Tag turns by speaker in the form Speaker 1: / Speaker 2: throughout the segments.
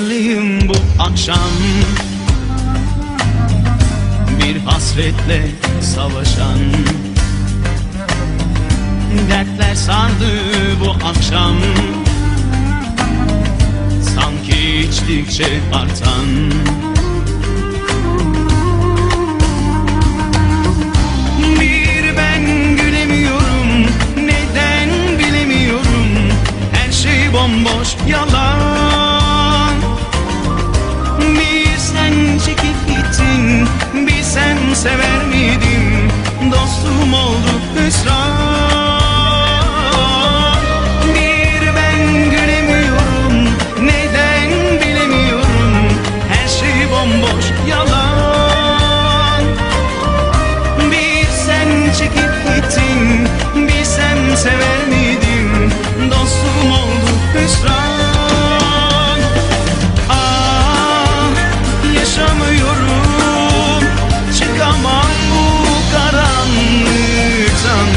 Speaker 1: Yalnızlığım bu akşam, bir hasretle savaşan. Dertler sardı bu akşam, sanki içtikçe artan. Bir ben gülemiyorum, neden bilemiyorum. Her şey bomboş, yalan. Bir sen çekip gittin, bir sen sever miydin? Dostum oldu hüsran. Bir ben gülemiyorum, neden bilemiyorum. Her şey bomboş, yalan. Bir sen çekip gittin, bir sen sever miydin? Dostum oldu hüsran. Yaşamıyorum, çıkamam bu karanlıktan.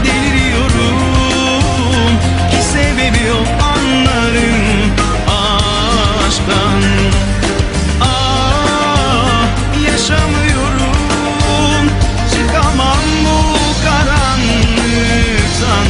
Speaker 1: Deliriyorum ki sebebi yok, anlarım aşktan. Yaşamıyorum, çıkamam bu karanlıktan.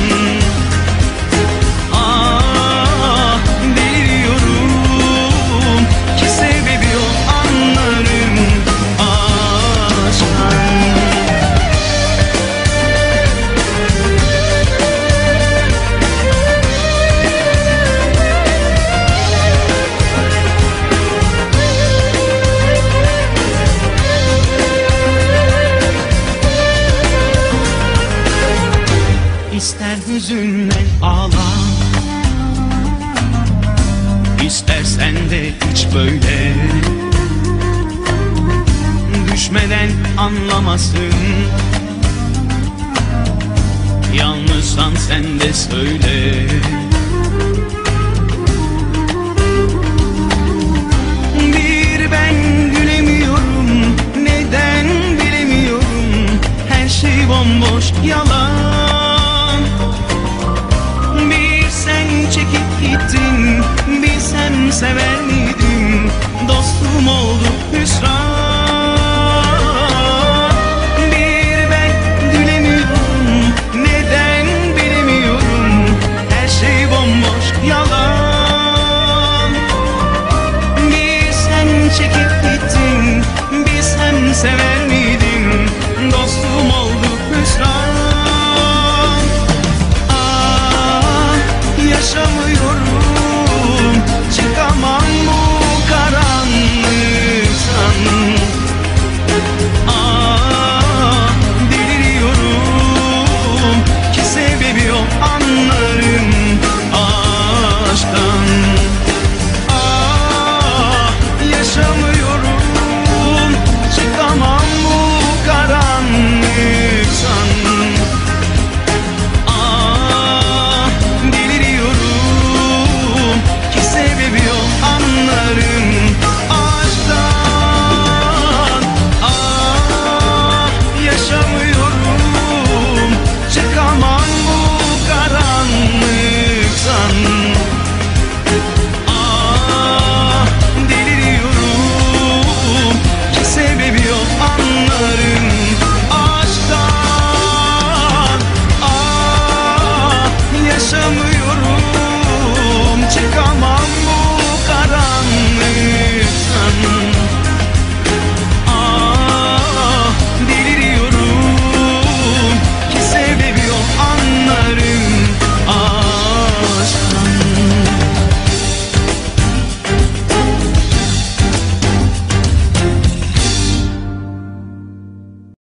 Speaker 1: İster hüzünle ağla, İstersen de hiç böyle. Düşmeden anlamasın, yalnızsan sen de söyle.